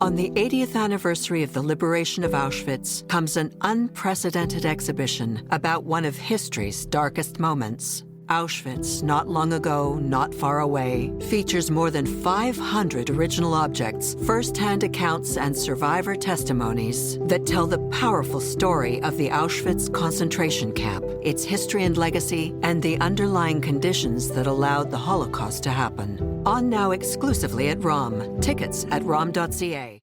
On the 80th anniversary of the liberation of Auschwitz comes an unprecedented exhibition about one of history's darkest moments. Auschwitz, not long ago, not far away, features more than 500 original objects, first-hand accounts, and survivor testimonies that tell the powerful story of the Auschwitz concentration camp, its history and legacy, and the underlying conditions that allowed the Holocaust to happen. On now exclusively at ROM. Tickets at rom.ca.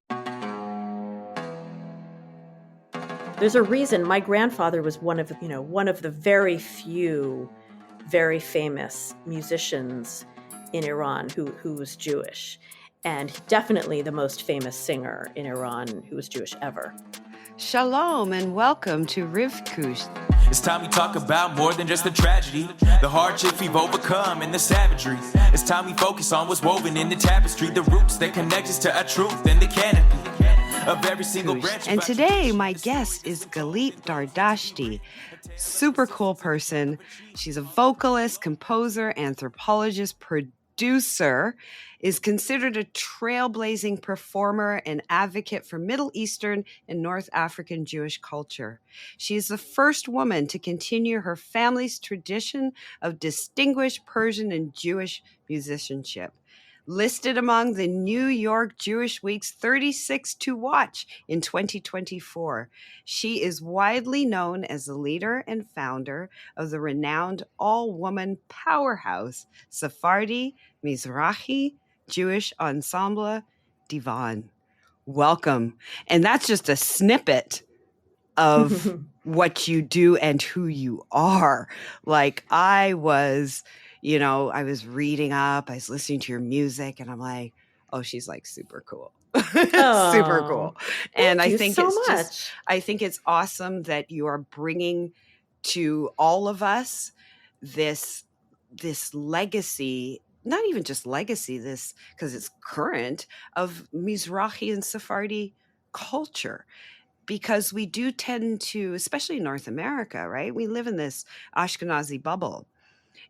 There's a reason my grandfather was one of the very few very famous musicians in Iran who was Jewish, and definitely the most famous singer in Iran who was Jewish ever. Shalom and welcome to Rivka. It's time we talk about more than just the tragedy, the hardships we've overcome and the savagery. It's time we focus on what's woven in the tapestry, the roots that connect us to our truth and the canopy of every single branch. And today my guest is Galeet Dardashti. Super cool person. She's a vocalist, composer, anthropologist, producer, is considered a trailblazing performer and advocate for Middle Eastern and North African Jewish culture. She is the first woman to continue her family's tradition of distinguished Persian and Jewish musicianship. Listed among the New York Jewish Week's 36 to watch in 2024. She is widely known as the leader and founder of the renowned all-woman powerhouse Sephardi Mizrachi Jewish ensemble Divan. Welcome. And that's just a snippet of what you do and who you are. Like I was reading up, I was listening to your music, and I'm like, oh, she's like super cool. Super cool. And I think I think it's awesome that you are bringing to all of us this legacy, not even just legacy, this, because it's current, of Mizrachi and Sephardi culture. Because we do tend to, especially in North America, right? We live in this Ashkenazi bubble.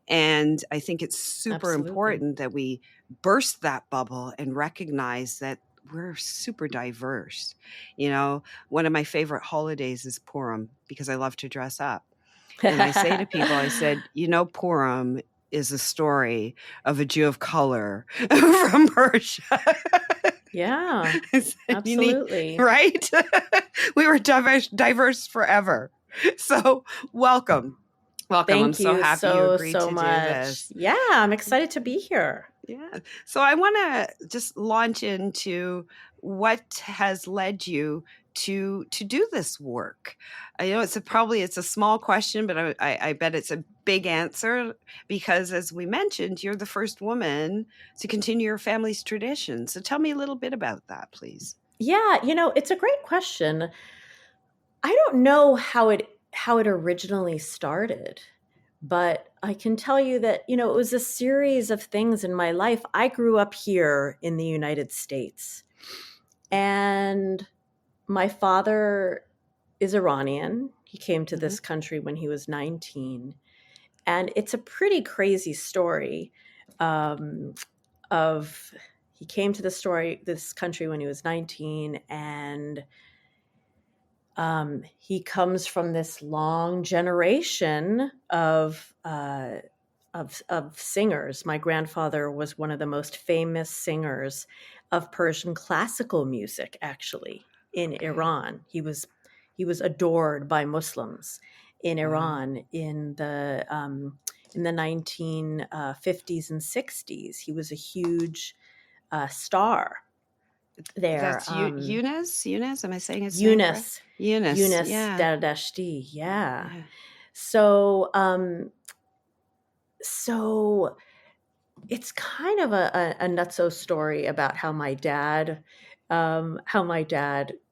And I think it's super important that we burst that bubble and recognize that we're super diverse. You know, one of my favorite holidays is Purim because I love to dress up. And I say to people, I said, Purim is a story of a Jew of color from Persia. Yeah, absolutely. Right? We were diverse forever. So welcome. Welcome. I'm so happy you agreed to do this. Yeah, I'm excited to be here. Yeah. So I want to just launch into what has led you to do this work. I know it's a small question, but I bet it's a big answer because, as we mentioned, you're the first woman to continue your family's tradition. So tell me a little bit about that, please. Yeah, it's a great question. I don't know how it originally started, but I can tell you that, it was a series of things in my life. I grew up here in the United States, and my father is Iranian. He came to this country when he was 19, and it's a pretty crazy story of he came to this country when he was 19, and he comes from this long generation of singers. My grandfather was one of the most famous singers of Persian classical music, actually, in Iran. He was adored by Muslims in Iran in the 1950s and 60s. He was a huge star there. That's Yunus? Am I saying his name right? Yunus. Yeah. Dardashti. Yeah. So it's kind of a nutso story about how my dad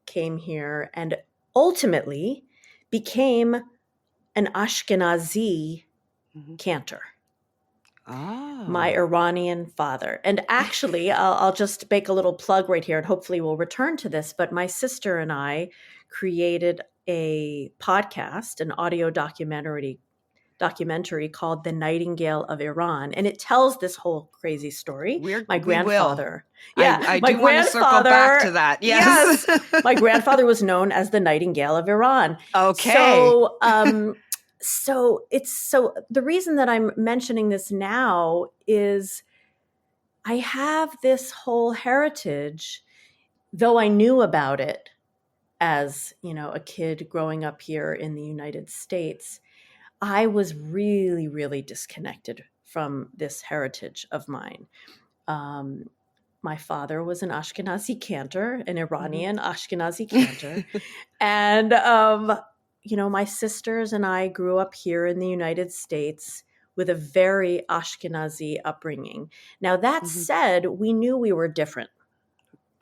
came here and ultimately became an Ashkenazi cantor. Oh. My Iranian father. And actually, I'll just make a little plug right here, and hopefully we'll return to this, but my sister and I created a podcast, an audio documentary documentary called The Nightingale of Iran. And it tells this whole crazy story. We will. Yeah. I do want to circle back to that. Yes. My grandfather was known as the Nightingale of Iran. Okay. So the reason that I'm mentioning this now is I have this whole heritage, though I knew about it as, a kid growing up here in the United States. I was really, really disconnected from this heritage of mine. My father was an Ashkenazi cantor, an Iranian Ashkenazi cantor. And, my sisters and I grew up here in the United States with a very Ashkenazi upbringing. Now, that said, we knew we were different.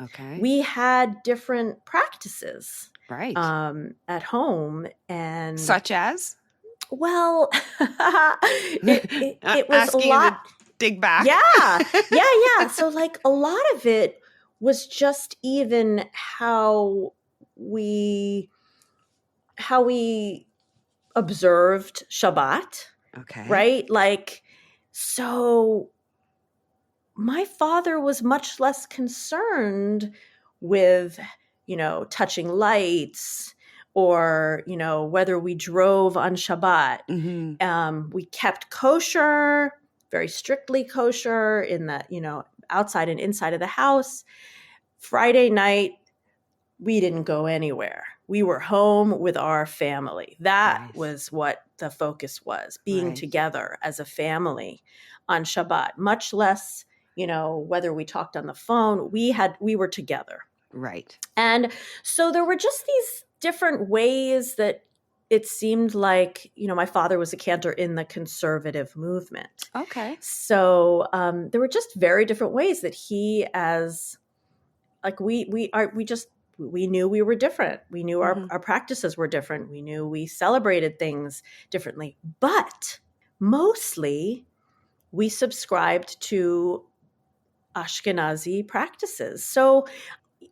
Okay. We had different practices. Right. At home. And such as? Well, it was a lot. Dig back. Yeah. So a lot of it was just even how we observed Shabbat. Okay. Right? So my father was much less concerned with, touching lights or, whether we drove on Shabbat. We kept kosher, very strictly kosher in the, outside and inside of the house. Friday night, we didn't go anywhere. We were home with our family. That was what the focus was, being together as a family on Shabbat, much less, whether we talked on the phone, we were together. Right. And so there were just these different ways that it seemed like, my father was a cantor in the conservative movement. Okay. So there were just very different ways that he, as we knew we were different. We knew our practices were different. We knew we celebrated things differently. But mostly we subscribed to Ashkenazi practices. So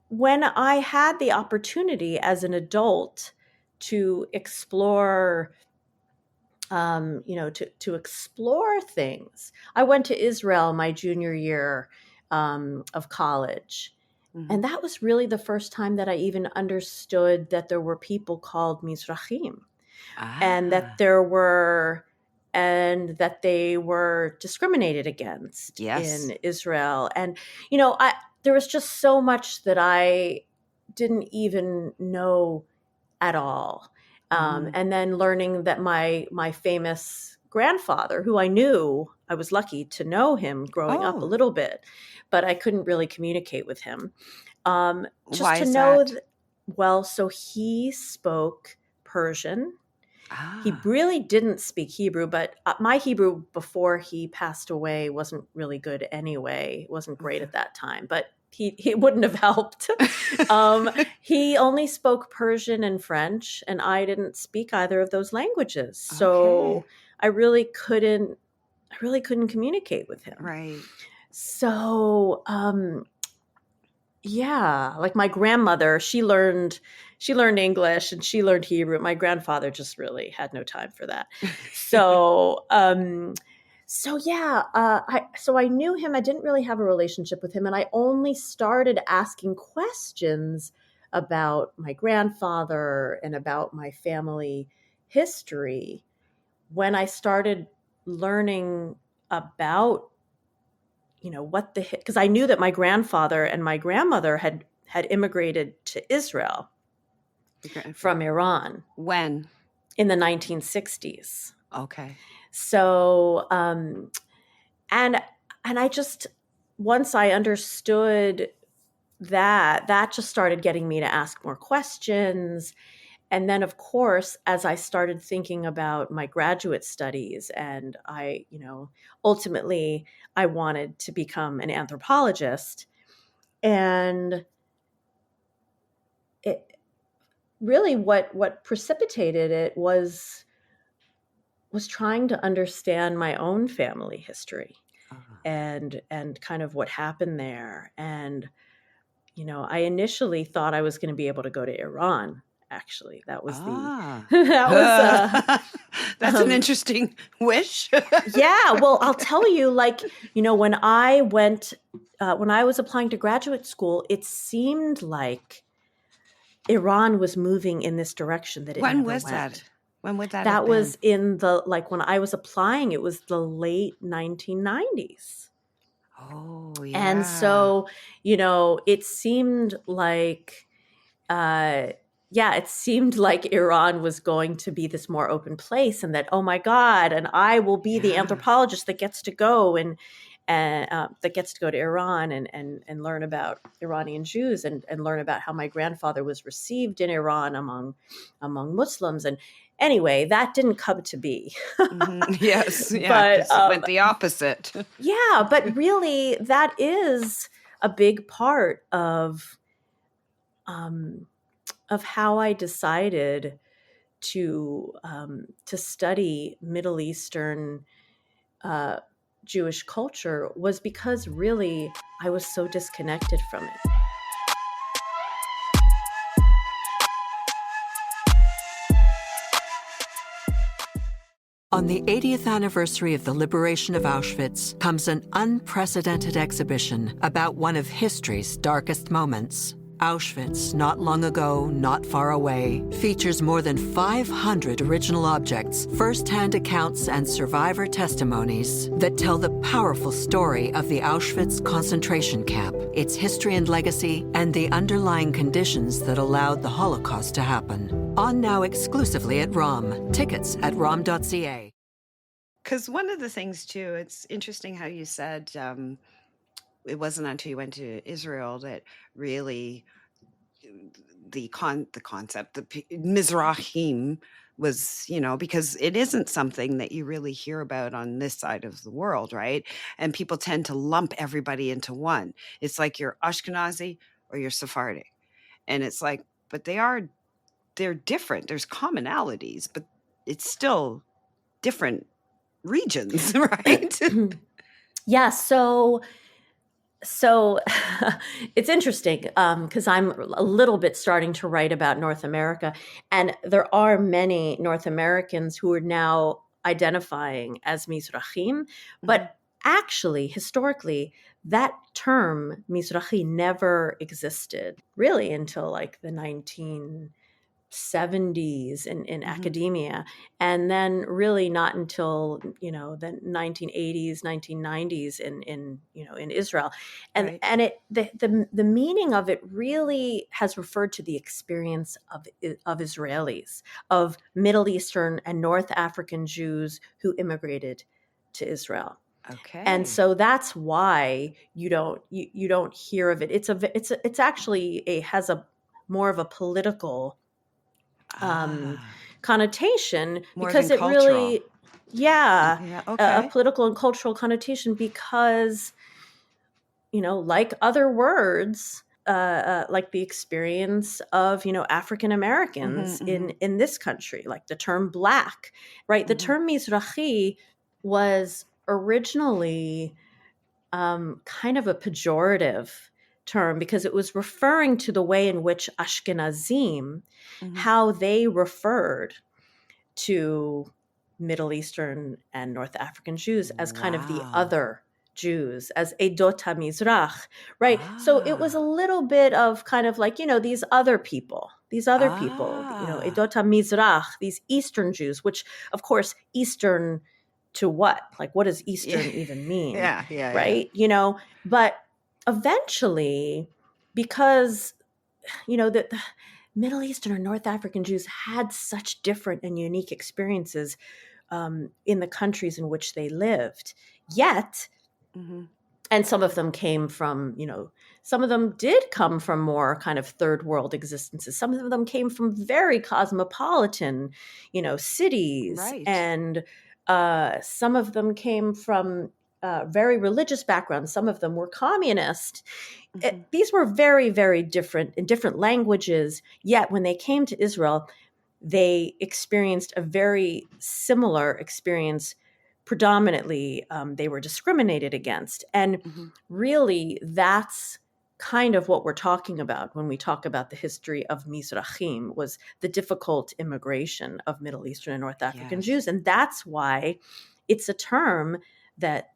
when I had the opportunity as an adult to explore, to explore things, I went to Israel my junior year of college. And that was really the first time that I even understood that there were people called Mizrachim and that they were discriminated against in Israel. And, there was just so much that I didn't even know at all. And then learning that my famous grandfather, who I knew, I was lucky to know him growing up a little bit, but I couldn't really communicate with him. Just Why to is know that? So he spoke Persian. He really didn't speak Hebrew, but my Hebrew before he passed away wasn't really good anyway. It wasn't great at that time, but he wouldn't have helped. He only spoke Persian and French, and I didn't speak either of those languages. So I really couldn't communicate with him. Right. So, my grandmother, she learned English and she learned Hebrew. My grandfather just really had no time for that. So, I knew him. I didn't really have a relationship with him, and I only started asking questions about my grandfather and about my family history when I started learning about because I knew that my grandfather and my grandmother had immigrated to Israel from Iran. When? In the 1960s. Okay. So, and I just, once I understood that just started getting me to ask more questions. And then, of course, as I started thinking about my graduate studies and ultimately I wanted to become an anthropologist. And it really what precipitated it was trying to understand my own family history and kind of what happened there. And, I initially thought I was going to be able to go to Iran actually. That was the Ah. that was That's an interesting wish. yeah. Well, I'll tell you, like, when I was applying to graduate school, it seemed like Iran was moving in this direction that it When never was went. that? When would that have That been? was when I was applying, it was the late 1990s. Oh, yeah. And so, it seemed like, it seemed like Iran was going to be this more open place, and that, oh my God, and I will be the anthropologist that gets to go and that gets to go to Iran and learn about Iranian Jews and learn about how my grandfather was received in Iran among Muslims. And anyway, that didn't come to be. Yes, yeah, But 'cause it went the opposite. yeah, but really, that is a big part of how I decided to study Middle Eastern Jewish culture, was because really I was so disconnected from it. On the 80th anniversary of the liberation of Auschwitz comes an unprecedented exhibition about one of history's darkest moments. Auschwitz, not long ago, not far away, features more than 500 original objects, first-hand accounts, and survivor testimonies that tell the powerful story of the Auschwitz concentration camp, its history and legacy, and the underlying conditions that allowed the Holocaust to happen. On now exclusively at ROM. Tickets at rom.ca. Because one of the things, too, it's interesting how you said it wasn't until you went to Israel that really the concept, the Mizrachim was, because it isn't something that you really hear about on this side of the world, right? And people tend to lump everybody into one. It's like you're Ashkenazi or you're Sephardic. And it's like, but they're different. There's commonalities, but it's still different regions, right? Yeah, so it's interesting because I'm a little bit starting to write about North America, and there are many North Americans who are now identifying as Mizrachim, but actually, historically, that term Mizrachi never existed really until like the 1970s in academia, and then really not until the 1980s 1990s in Israel, and Right. and the meaning of it really has referred to the experience of Israelis, of Middle Eastern and North African Jews who immigrated to Israel. Okay. And so that's why you don't hear of it. It's actually has a more of a political connotation, More because than it really, Yeah, a okay. political and cultural connotation, because like other words, like the experience of African Americans in this country, like the term Black, right? The term Mizrachi was originally kind of a pejorative term, because it was referring to the way in which Ashkenazim, how they referred to Middle Eastern and North African Jews as kind of the Wow. other Jews, as Edot HaMizrach, right? So it was a little bit of kind of like, these other people, Edot HaMizrach, these Eastern Jews, which of course, Eastern to what? Like, what does Eastern even mean? Yeah. Right? But eventually, because, the Middle Eastern or North African Jews had such different and unique experiences in the countries in which they lived. Yet, and some of them came from, some of them did come from more kind of third world existences. Some of them came from very cosmopolitan, cities. Right. And some of them came from very religious backgrounds. Some of them were communist. These were very, very different in different languages. Yet when they came to Israel, they experienced a very similar experience. Predominantly, they were discriminated against. And really, that's kind of what we're talking about when we talk about the history of Mizrachim, was the difficult immigration of Middle Eastern and North African Yes. Jews. And that's why it's a term that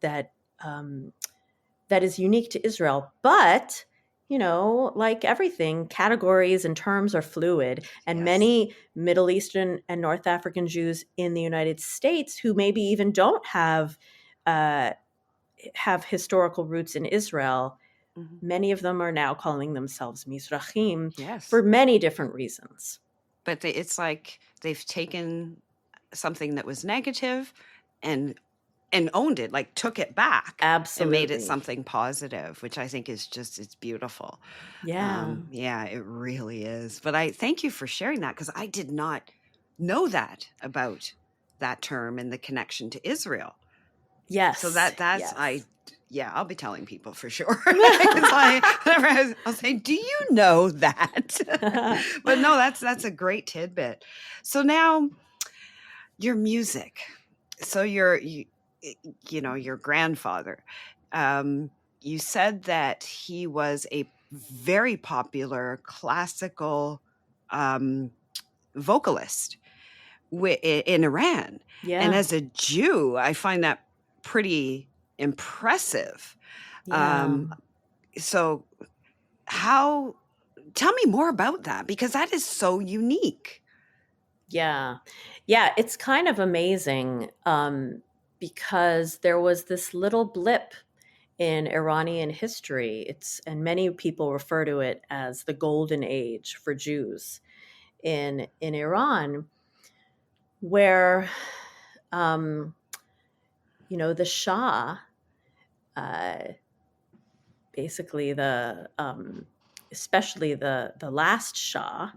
is unique to Israel. But, like everything, categories and terms are fluid. And Yes. many Middle Eastern and North African Jews in the United States who maybe even don't have historical roots in Israel, many of them are now calling themselves Mizrachim Yes. for many different reasons. But it's like they've taken something that was negative and owned it, like took it back. Absolutely. And made it something positive, which I think is it's beautiful. Yeah. Yeah, it really is. But I thank you for sharing that, because I did not know that about that term and the connection to Israel. Yes. So that's, yes. I'll be telling people for sure. I'll say, do you know that? But no, that's a great tidbit. So now your music. So your grandfather, you said that he was a very popular classical vocalist in Iran. Yeah. And as a Jew, I find that pretty impressive. Yeah. So tell me more about that, because that is so unique. Yeah. Yeah, it's kind of amazing because there was this little blip in Iranian history. And many people refer to it as the golden age for Jews in Iran, where the Shah, basically especially the last Shah,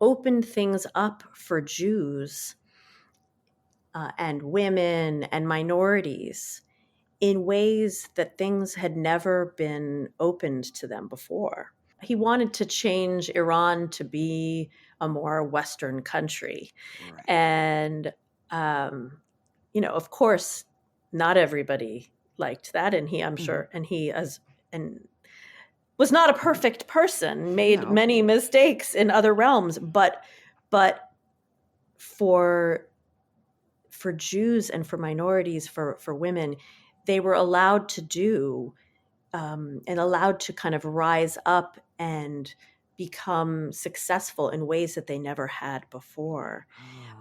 opened things up for Jews and women and minorities in ways that things had never been opened to them before. He wanted to change Iran to be a more Western country. Right. And, of course, not everybody liked that. And I'm sure, and he was not a perfect person, made many mistakes in other realms, but for Jews and for minorities, for women, they were allowed to do and allowed to kind of rise up and become successful in ways that they never had before.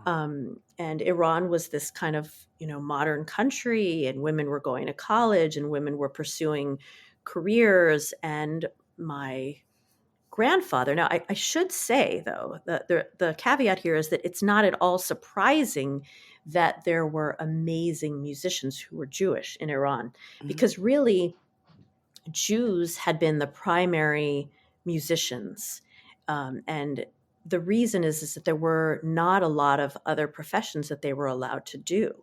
And Iran was this kind of, modern country, and women were going to college and women were pursuing careers. And my grandfather, now I should say, though, the caveat here is that it's not at all surprising that there were amazing musicians who were Jewish in Iran, because really Jews had been the primary musicians. And the reason is that there were not a lot of other professions that they were allowed to do.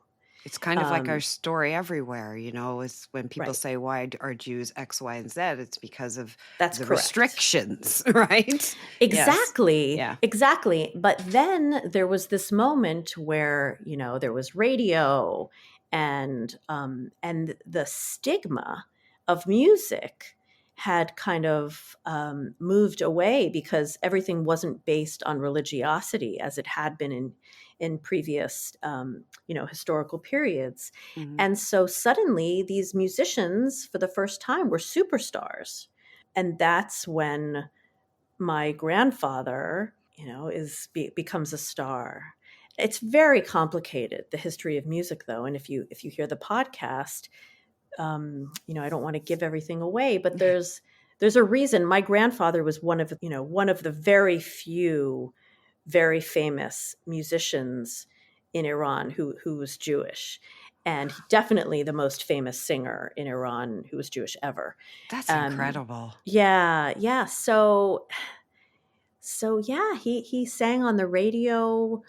It's kind of like our story everywhere, is when people Right. say, why are Jews X, Y, and Z? It's because of That's the correct. restrictions, right? Exactly. Yes. Yeah. Exactly. But then there was this moment where, there was radio and the stigma of music had kind of moved away, because everything wasn't based on religiosity as it had been in previous, historical periods. And so suddenly these musicians, for the first time, were superstars. And that's when my grandfather, becomes a star. It's very complicated, the history of music, though. And if you hear the podcast, I don't want to give everything away, but there's a reason. My grandfather was one of the very few very famous musicians in Iran who was Jewish, and definitely the most famous singer in Iran who was Jewish ever. That's incredible. Yeah. So yeah, he sang on the radio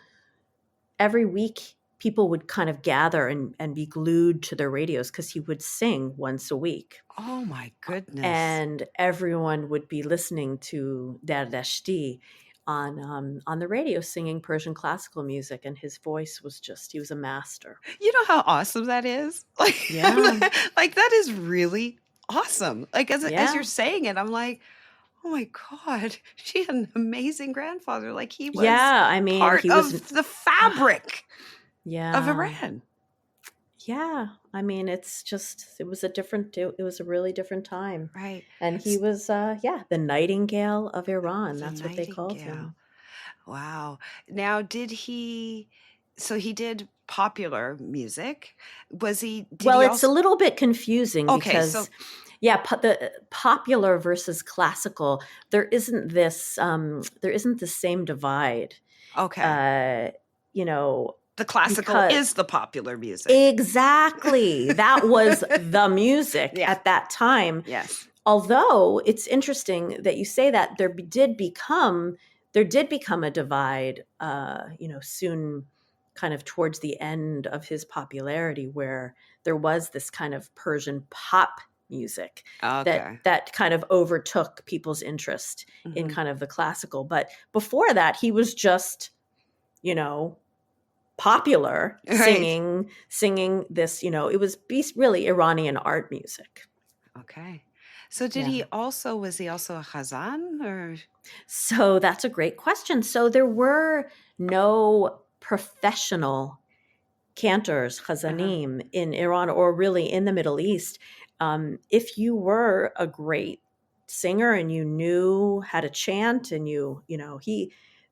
every week. People would kind of gather and be glued to their radios because he would sing once a week. Oh my goodness. And everyone would be listening to Dardashti on the radio, singing Persian classical music. And his voice was he was a master. You know how awesome that is? Yeah. Like that is really awesome. Like as you're saying it, I'm like, Oh my God. She had an amazing grandfather. Like he was Yeah, I mean, part he was of the fabric of yeah. Iran. Yeah. I mean, it's just it was a really different time. Right. And he was the Nightingale of Iran. The That's what they called Nightingale. him. Wow. Now, so he did popular music. Did Well, he it's a also? little bit confusing Okay, so because the popular versus classical, there isn't the same divide. okay. You know, The classical because is the popular music. exactly. That was the music Yeah. at that time. Yes. Although it's interesting that you say that there did become a divide, soon, kind of towards the end of his popularity, where there was this kind of Persian pop music Okay. that kind of overtook people's interest in Mhm. kind of the classical. But before that, he was just, popular, Right. singing this, it was really Iranian art music. Okay. So Yeah. was he also a Khazan or? So that's a great question. So there were no professional cantors, Uh-huh. chazanim, in Iran or really in the Middle East. If you were a great singer and you knew how to chant and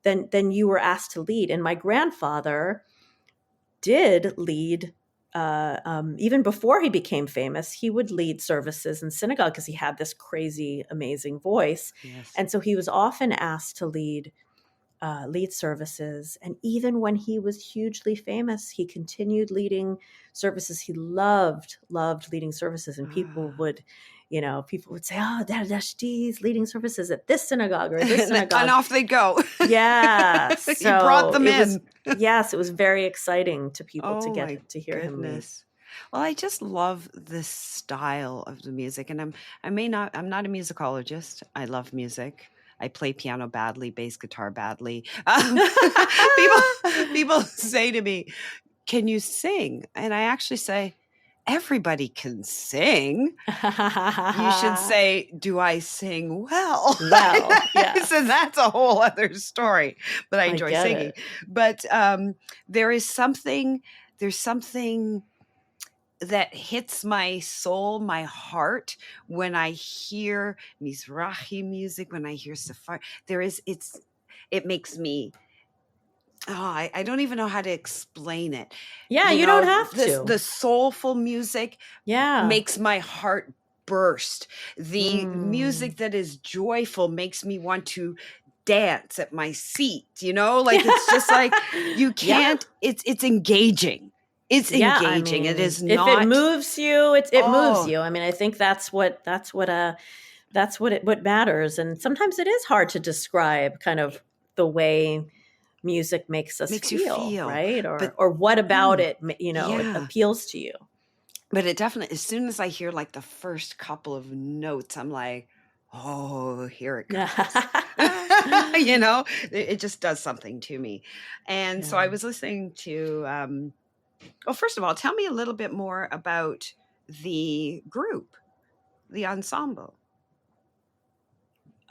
then you were asked to lead. And my grandfather did lead. Even before he became famous, he would lead services in synagogue because he had this crazy, amazing voice. Yes. And so he was often asked to lead services. And even when he was hugely famous, he continued leading services. He loved leading services. And people would say, "Oh, Dardashti's leading services at this synagogue or this And synagogue." off they go. Yeah. You brought them in. Yes, it was very exciting to people to Oh my get to hear him lead. goodness. Well, I just love this style of the music, and I'm not a musicologist. I love music. I play piano badly, bass guitar badly. People say to me, "Can you sing?" And I actually say, "Everybody can sing." You should say, "Do I sing well?" Well, yes. So that's a whole other story. But I enjoy get singing. it. But there's something that hits my soul, my heart, when I hear Mizrachi music, when I hear Safar. It makes me. I don't even know how to explain it. Yeah, you don't have to. The soulful music makes my heart burst. The music that is joyful makes me want to dance at my seat, like it's just like you can't, it's engaging. It's engaging. It is not. If it moves you, it moves you. I mean, I think that's what matters. And sometimes it is hard to describe kind of the way music makes us feel, right? Or what about it, it appeals to you. But it definitely, as soon as I hear like the first couple of notes, I'm like, oh, here it comes. It just does something to me. And so I was listening to, well, first of all, tell me a little bit more about the group, the ensemble.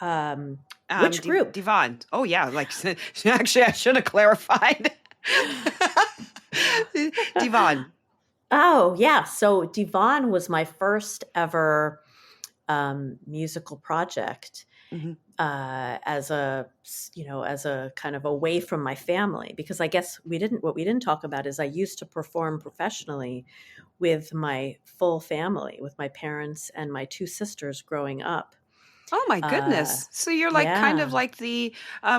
Which group? Divan. Oh, yeah. Like, actually, I should have clarified. Divan. Oh, yeah. So Divan was my first ever musical project. Mm-hmm. As a kind of away from my family, because I guess what we didn't talk about is I used to perform professionally with my full family, with my parents and my two sisters growing up. Oh my goodness. So you're like kind of like the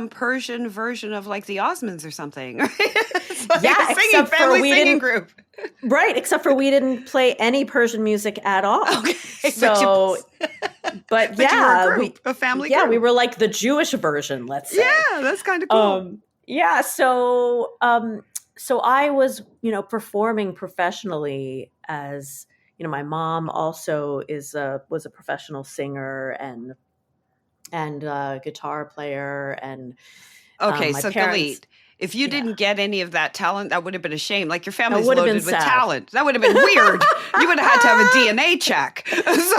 Persian version of like the Osmonds or something. It's like a singing group. Right, except for we didn't play any Persian music at all. Okay. So but you were a group, a family group. Yeah, we were like the Jewish version, let's say. Yeah, that's kind of cool. So I was, performing professionally as, my mom also was a professional singer and guitar player and okay, my so parents, Galeet, if you didn't get any of that talent, that would have been a shame. Like your family's loaded with talent. That would have been weird. You would have had to have a DNA check.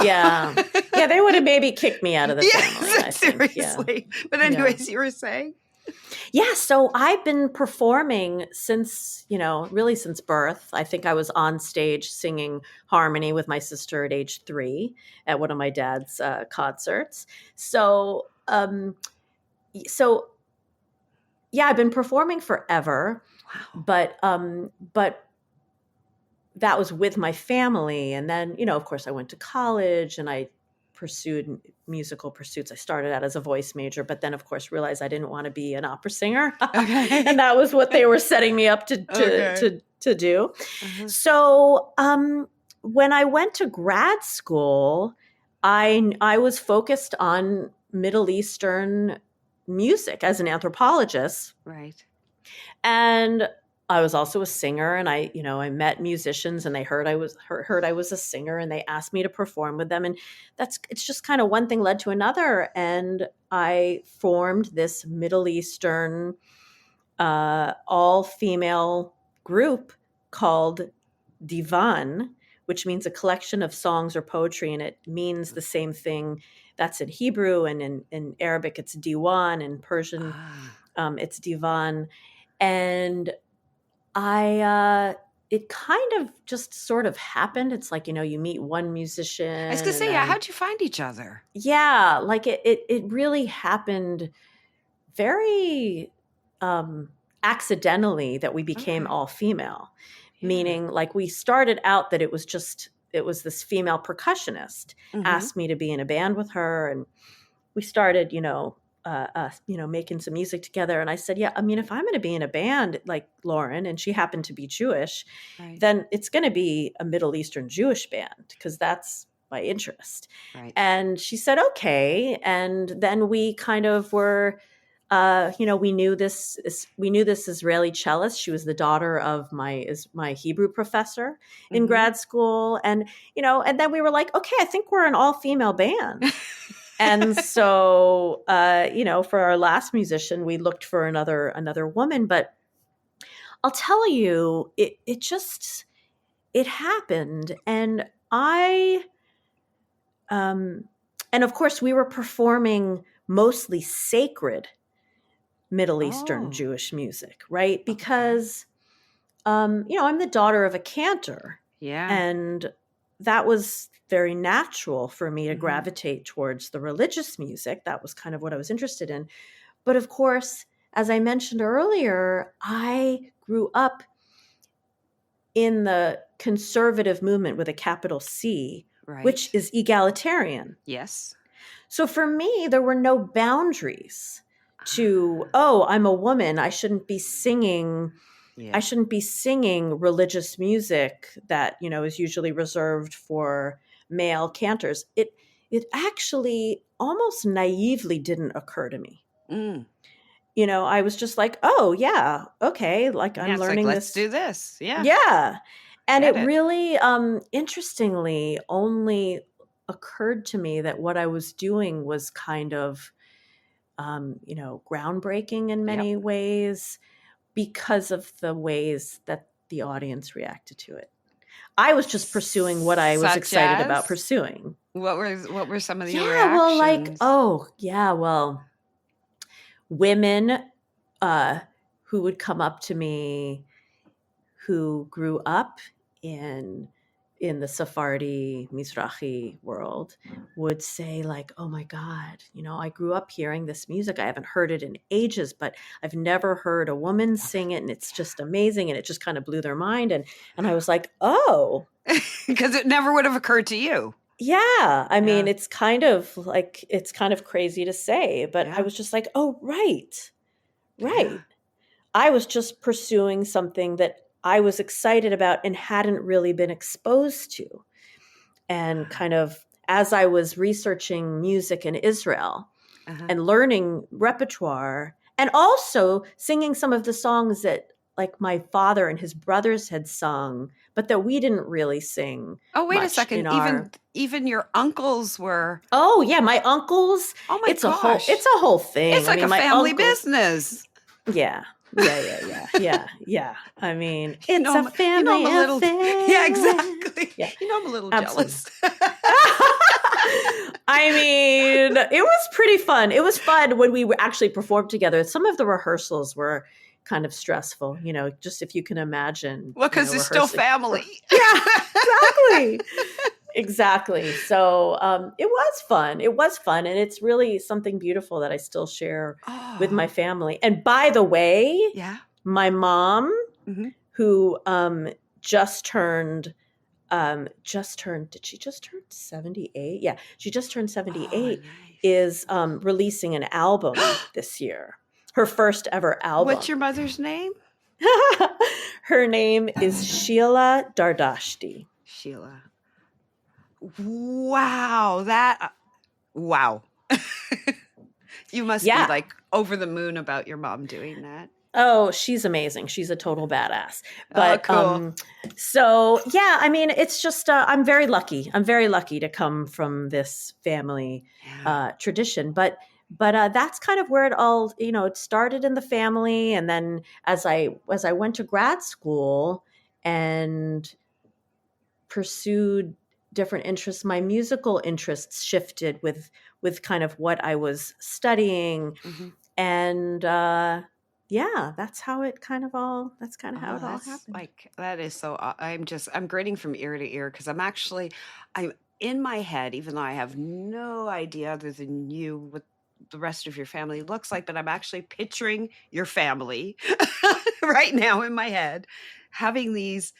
Yeah. Yeah, they would have maybe kicked me out of the family, I think. Seriously. But anyways, you were saying? Yeah, so I've been performing since, really since birth. I think I was on stage singing harmony with my sister at age 3 at one of my dad's concerts. So, yeah, I've been performing forever. Wow. But that was with my family. And then, of course, I went to college and I pursued musical pursuits. I started out as a voice major, but then, of course, realized I didn't want to be an opera singer. Okay. And that was what they were setting me up to do. Uh-huh. So when I went to grad school, I was focused on Middle Eastern music as an anthropologist. Right. And I was also a singer, and I met musicians, and they heard I was a singer, and they asked me to perform with them, and it's just kind of one thing led to another, and I formed this Middle Eastern all-female group called Divan, which means a collection of songs or poetry, and it means the same thing. That's in Hebrew, and in Arabic it's diwan, in Persian it's divan, and it kind of just sort of happened. It's like, you meet one musician. I was going to say, how'd you find each other? Yeah, like it really happened very accidentally that we became all female, meaning like we started out that it was this female percussionist asked me to be in a band with her, and we started, making some music together. And I said, yeah, I mean, if I'm going to be in a band like Lauren, and she happened to be Jewish, then it's going to be a Middle Eastern Jewish band because that's my interest. Right. And she said, okay. And then we kind of were, we knew this Israeli cellist. She was the daughter of my Hebrew professor in grad school. And, and then we were like, okay, I think we're an all-female band. And so, for our last musician, we looked for another woman. But I'll tell you, it happened. And and of course, we were performing mostly sacred Middle Eastern Jewish music, right? Because, I'm the daughter of a cantor. Yeah. And that was very natural for me to gravitate towards the religious music. That was kind of what I was interested in. But of course, as I mentioned earlier, I grew up in the conservative movement with a capital C, which is egalitarian. Yes. So for me, there were no boundaries to, I'm a woman, I shouldn't be singing. Yeah. I shouldn't be singing religious music that, is usually reserved for male cantors. It actually almost naively didn't occur to me. I was just like, oh yeah, okay, like I'm learning like, this. Let's do this. Yeah. Yeah. And it really, interestingly, only occurred to me that what I was doing was kind of, groundbreaking in many ways, because of the ways that the audience reacted to it. I was just pursuing what I was excited about pursuing. What were some of the reactions? Women who would come up to me who grew up in the Sephardi Mizrachi world would say like, oh my God, I grew up hearing this music. I haven't heard it in ages, but I've never heard a woman sing it. And it's just amazing. And it just kind of blew their mind. And I was like, oh. Because it never would have occurred to you. Yeah. I mean, it's kind of crazy to say, but I was just like, oh, right. Yeah. I was just pursuing something that I was excited about and hadn't really been exposed to. And kind of as I was researching music in Israel and learning repertoire, and also singing some of the songs that like my father and his brothers had sung, but that we didn't really sing. Oh, wait a second. Even your uncles were. Oh yeah, my uncles. Oh my gosh. It's a whole thing. It's like a family business. Yeah. Yeah. I mean, it's a family affair. Yeah, exactly. Yeah. I'm a little jealous. I mean, it was pretty fun. It was fun when we actually performed together. Some of the rehearsals were kind of stressful, just if you can imagine. Well, because it's still family. Yeah, exactly. Exactly. So it was fun. It was fun. And it's really something beautiful that I still share with my family. And by the way, my mom, who just turned, did she just turn 78? Yeah, she just turned 78, nice. is releasing an album this year. Her first ever album. What's your mother's name? Her name is Sheila Dardashti. Sheila. Wow. Wow. You must be like over the moon about your mom doing that. Oh, she's amazing. She's a total badass. But cool. So yeah, I mean, it's just I'm very lucky. I'm very lucky to come from this family tradition. But that's kind of where it all, it started in the family, and then as I went to grad school and pursued different interests, my musical interests shifted with kind of what I was studying, and that's how it kind of all happened. Like, that is so, I'm grinning from ear to ear, because I'm in my head, even though I have no idea other than you what the rest of your family looks like, but I'm actually picturing your family right now in my head, having these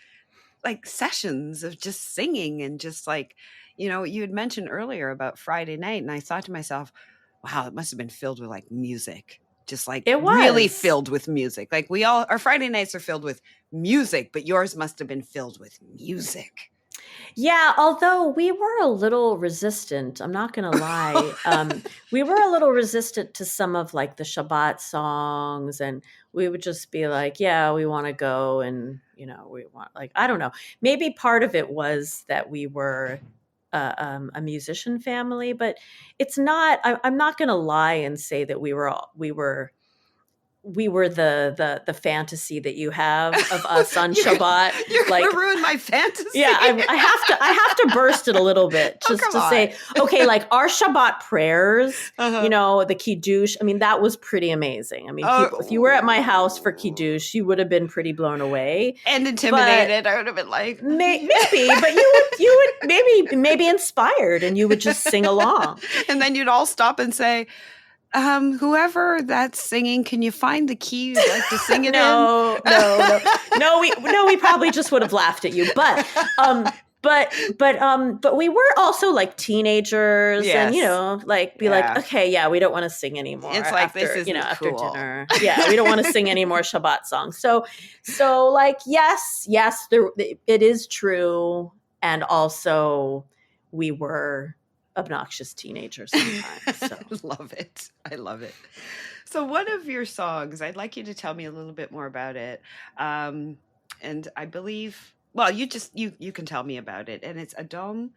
like sessions of just singing, and just like, you had mentioned earlier about Friday night, and I thought to myself, wow, it must have been filled with like music. Just like it was really filled with music. Like our Friday nights are filled with music, but yours must have been filled with music. Yeah, although we were a little resistant, I'm not going to lie. We were a little resistant to some of like the Shabbat songs, and we would just be like, yeah, we want to go, and we want, like, I don't know. Maybe part of it was that we were a musician family, but it's not. I'm not going to lie and say that we were the fantasy that you have of us on Shabbat. You're like, gonna ruin my fantasy. Yeah, I have to burst it a to bit just to say, okay, like our Shabbat prayers, the Kiddush. I mean, that was pretty amazing. I mean, if you were at my house for Kiddush, you would have been pretty blown away and intimidated. I would have been like, maybe, but you would maybe inspired, and you would just sing along, and then you'd all stop and say, whoever that's singing, can you find the key you'd like to sing it in? No, we probably just would have laughed at you. But we were also like teenagers, and like okay, yeah, we don't want to sing anymore. It's like, after, this isn't after cool. dinner. Yeah, we don't want to sing any more Shabbat songs. So like, yes, it is true, and also we were obnoxious teenagers sometimes. So. I love it. So one of your songs, I'd like you to tell me a little bit more about it. And I believe, well, you can tell me about it. And it's Adon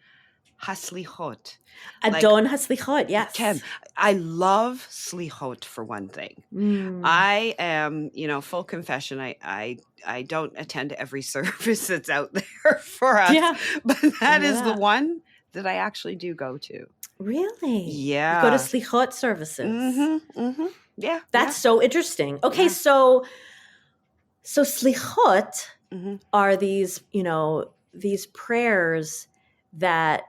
HaSlichot. Adon HaSlichot, yes. Ken, I love Slichot for one thing. I am, full confession, I don't attend every service that's out there for us, but that is the one that I actually do go to. Really? Yeah. You go to Slichot services. Yeah. That's so interesting. Okay, so Slichot are these, these prayers that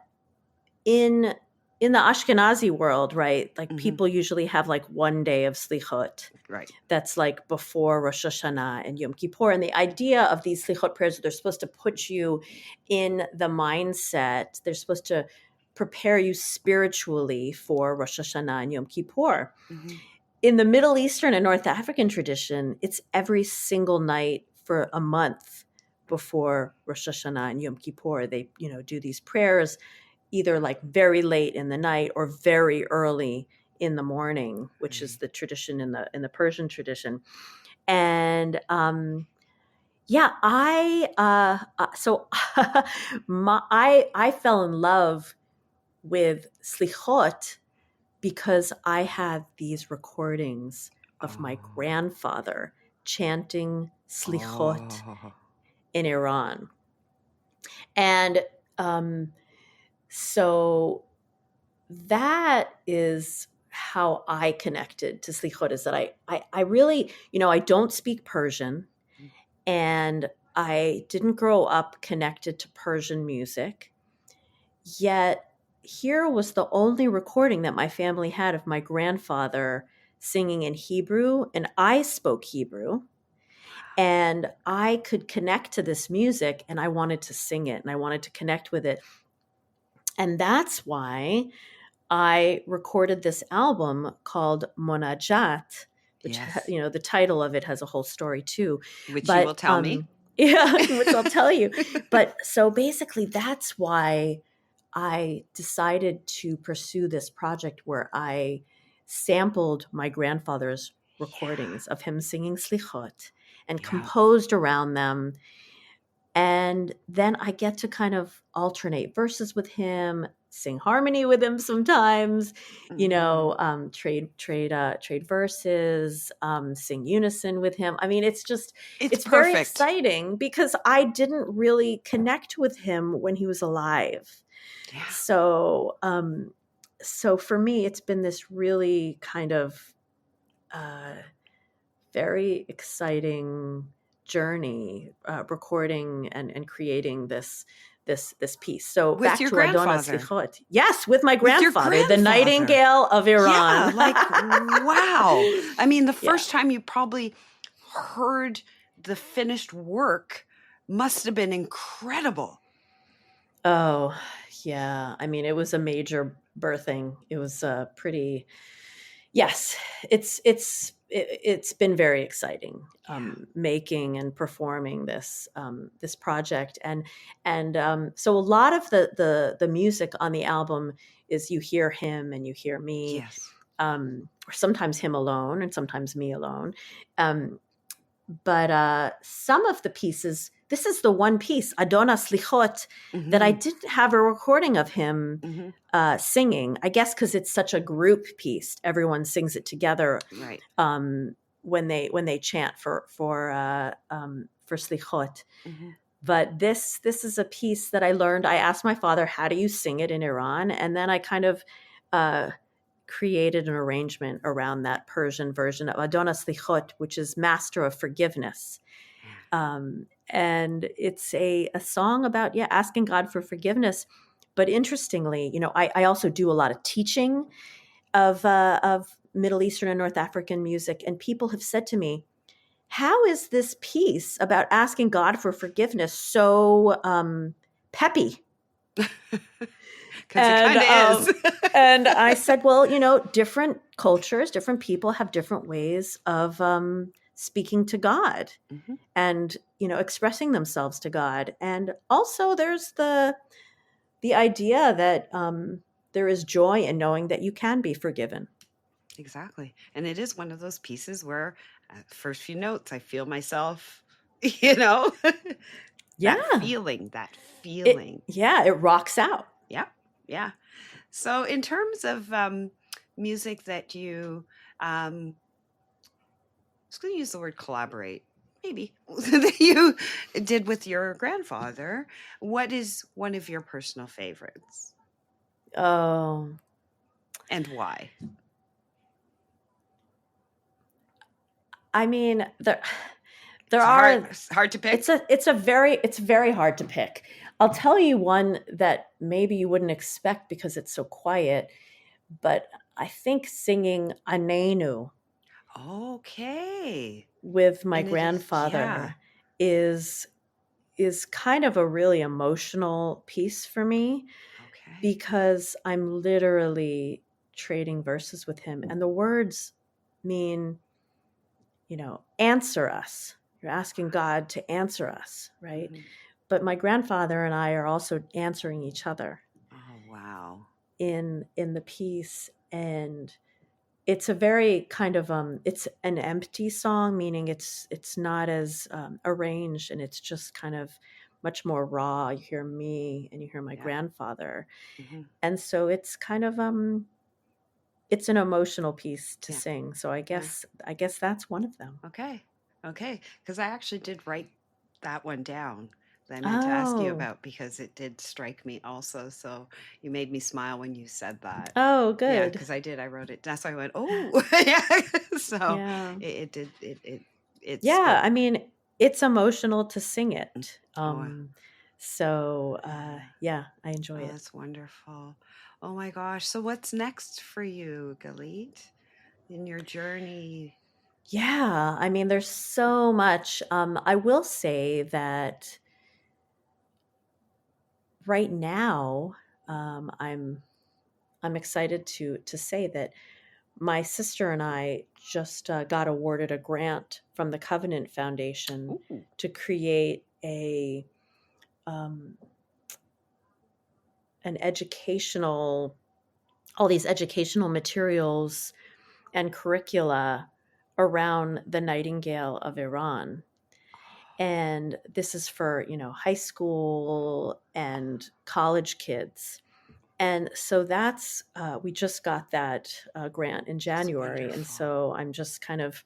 in the Ashkenazi world, right? Like people usually have like one day of Slichot. Right. That's like before Rosh Hashanah and Yom Kippur. And the idea of these Slichot prayers, they're supposed to put you in the mindset. They're supposed to prepare you spiritually for Rosh Hashanah and Yom Kippur. In the Middle Eastern and North African tradition, it's every single night for a month before Rosh Hashanah and Yom Kippur. They, do these prayers either like very late in the night or very early in the morning, which is the tradition in the Persian tradition. And I fell in love with Slichot because I have these recordings of my grandfather chanting Slichot in Iran. And so that is how I connected to slichot, is that I really, I don't speak Persian, and I didn't grow up connected to Persian music. Yet here was the only recording that my family had of my grandfather singing in Hebrew, and I spoke Hebrew. And I could connect to this music, and I wanted to sing it, and I wanted to connect with it. And that's why I recorded this album called Monajat, which, Yes. the title of it has a whole story too. Which you will tell me. Yeah, which I'll tell you. But so basically, that's why I decided to pursue this project where I sampled my grandfather's recordings of him singing slichot and composed around them. And then I get to kind of alternate verses with him, sing harmony with him sometimes, trade verses, sing unison with him. I mean, it's very exciting because I didn't really connect with him when he was alive. Yeah. So for me, it's been this really kind of very exciting journey, recording and creating this piece. So with back your to Adona grandfather. Slichot. Yes, with my grandfather, the Nightingale of Iran. Yeah, like, wow. I mean, the first time you probably heard the finished work must have been incredible. Oh, yeah. I mean, it was a major birthing. It was pretty. Yes, it's been very exciting, making and performing this project, and so a lot of the music on the album is you hear him and you hear me, or sometimes him alone and sometimes me alone, but some of the pieces. This is the one piece, Adona Slichot, that I didn't have a recording of him singing. I guess because it's such a group piece, everyone sings it together. Right. When they chant for Slichot. But this is a piece that I learned. I asked my father, "How do you sing it in Iran?" And then I kind of created an arrangement around that Persian version of Adona Slichot, which is Master of Forgiveness. And it's a song about, asking God for forgiveness. But interestingly, I also do a lot of teaching of Middle Eastern and North African music. And people have said to me, how is this piece about asking God for forgiveness so peppy? Because it kind of is. And I said, well, different cultures, different people have different ways of speaking to God and, expressing themselves to God. And also there's the idea that there is joy in knowing that you can be forgiven. Exactly. And it is one of those pieces where at the first few notes, I feel myself, that feeling. It rocks out. Yeah. Yeah. So in terms of music that you, I was going to use the word collaborate, maybe, that you did with your grandfather, what is one of your personal favorites? Oh. And why? I mean, there it's hard to pick. It's very hard to pick. I'll tell you one that maybe you wouldn't expect because it's so quiet, but I think singing Anenu with my grandfather is kind of a really emotional piece for me because I'm literally trading verses with him, and the words mean, answer us. You're asking God to answer us, right? But my grandfather and I are also answering each other. Oh, wow. In the piece. And it's a very kind of, it's an empty song, meaning it's not as arranged, and it's just kind of much more raw. You hear me and you hear my grandfather. And so it's kind of, it's an emotional piece to sing. So I guess that's one of them. Okay. Because I actually did write that one down. that I meant to ask you Oh, about because it did strike me also. So you made me smile when you said that. oh, Yeah, good. because I did. I wrote it. That's why I went, oh, yeah. So Yeah. it did. It Yeah. spoke. I mean, it's emotional to sing it. Oh, So, yeah. yeah, I enjoy Oh, it. that's wonderful. Oh my gosh. So what's next for you, Galeet, in your journey? Yeah. I mean, there's so much. I will say that right now, I'm excited to say that my sister and I just got awarded a grant from the Covenant Foundation Ooh. to create um, an educational, all these educational materials and curricula around the Nightingale of Iran. And this is for, high school and college kids. And so that's, we just got that grant in That's January. And wonderful. so I'm just kind of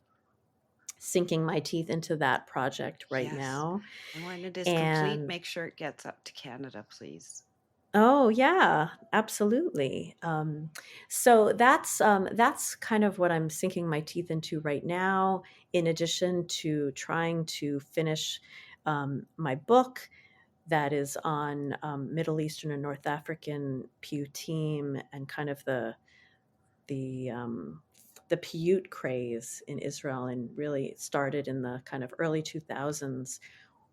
sinking my teeth into that project right Yes. now. And when it is complete, And make sure it gets up to Canada, please. oh yeah, absolutely. So that's kind of what I'm sinking my teeth into right now. In addition to trying to finish my book that is on Middle Eastern and North African Piyutim and kind of the um, the Piyut craze in Israel, and really it started in the kind of early 2000s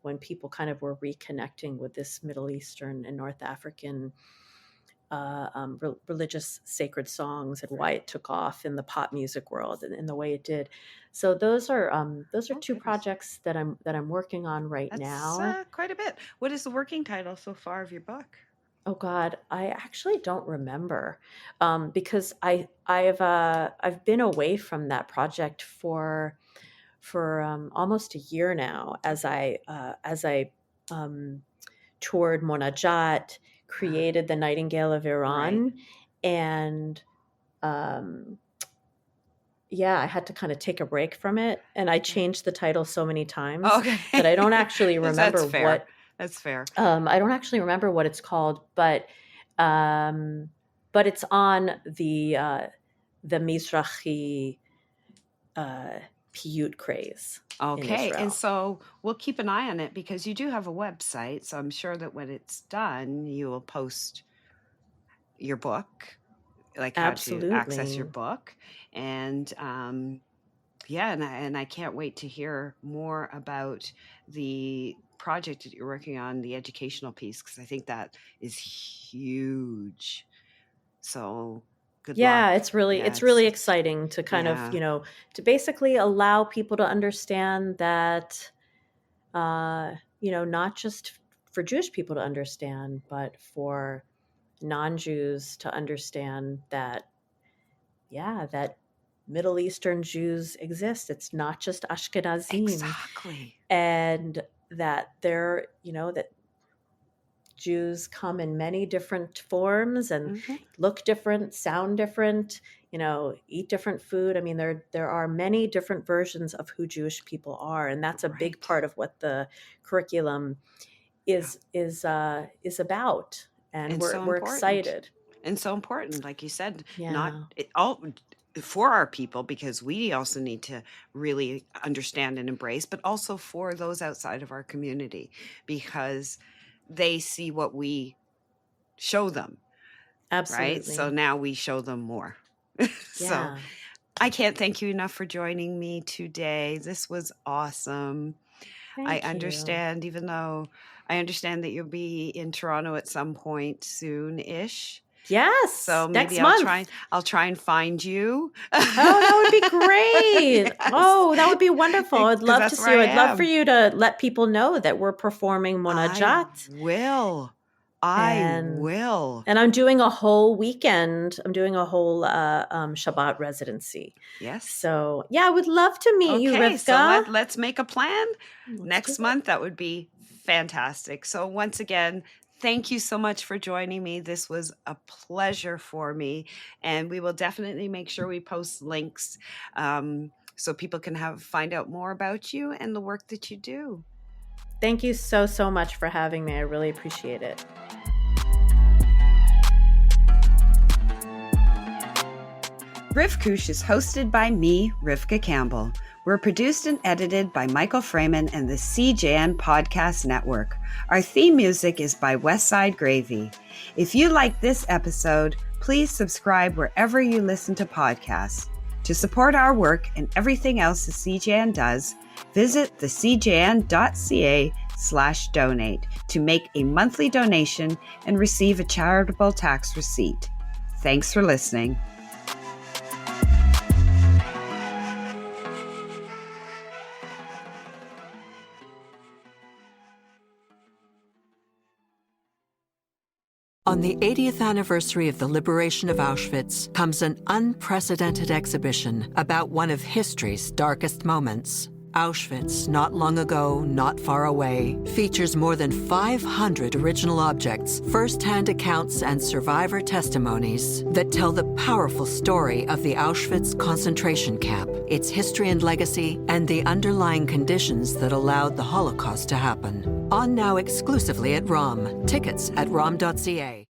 when people kind of were reconnecting with this Middle Eastern and North African religious sacred songs and why it took off in the pop music world and in the way it did. So those are Oh, two goodness. projects that I'm working on right That's now. quite a bit. What is the working title so far of your book? Oh God, I actually don't remember because I've been away from that project for almost a year now as I um, toured Monajat, Ah, created the Nightingale of right. Iran, and um, yeah, I had to kind of take a break from it, and I Yeah. changed the title so many times that I don't Okay. actually That's remember fair. what That's fair. I don't actually remember what it's called, um, but it's on the Mizrachi uh, Piyut craze in Okay. And Israel. so we'll keep an eye on it because you do have a website. So I'm sure that when it's done, you will post your book, like how to access your Absolutely. book. And yeah, and I can't wait to hear more about the project that you're working on, the educational piece, because I think that is huge. So good Yeah, luck. it's really Yeah, it's really it's exciting to kind of, yeah, to basically allow people to understand that not just for Jewish people to understand, but for non-Jews to understand that yeah, that Middle Eastern Jews exist. It's not just Ashkenazim, exactly. and that that Jews come in many different forms and Hmm. look different, sound different, eat different food. I mean, there are many different versions of who Jewish people are, and that's a big Right. part of what the curriculum Yeah. is about. And And we're so we're important. excited. And so important, like you said, not Yeah, all for our people, because we also need to really understand and embrace, but also for those outside of our community, because they see what we show them, right? So absolutely. now we show them more. So Yeah. I can't thank you enough for joining me today. This was awesome. I Thank you. understand, even though I understand that you'll be in Toronto at some point soon-ish. So Yes, maybe next month. I'll try and find you. Oh, that would be great. Yes. Oh, that would be wonderful. I'd Because love to that's where see you. I I'd love for am. you to let people know that we're performing I Monajat, will. I and will. I'm doing a whole weekend. I'm doing a whole Shabbat residency. Yes. So yeah, I would love to meet you, Okay, so Rivka. let's make a plan Let's do next it. month. That would be fantastic. So once again, thank you so much for joining me. This was a pleasure for me, and we will definitely make sure we post links so people can find out more about you and the work that you do. Thank you so, so much for having me. I really appreciate it. Rivkush is hosted by me, Rivka Campbell. We're produced and edited by Michael Fraiman and the CJN Podcast Network. Our theme music is by Westside Gravy. If you like this episode, please subscribe wherever you listen to podcasts. To support our work and everything else the CJN does, visit thecjn.ca/donate to make a monthly donation and receive a charitable tax receipt. Thanks for listening. On the 80th anniversary of the liberation of Auschwitz comes an unprecedented exhibition about one of history's darkest moments. Auschwitz, Not Long Ago, Not Far Away, features more than 500 original objects, first-hand accounts, and survivor testimonies that tell the powerful story of the Auschwitz concentration camp, its history and legacy, and the underlying conditions that allowed the Holocaust to happen. On now exclusively at ROM. Tickets at rom.ca.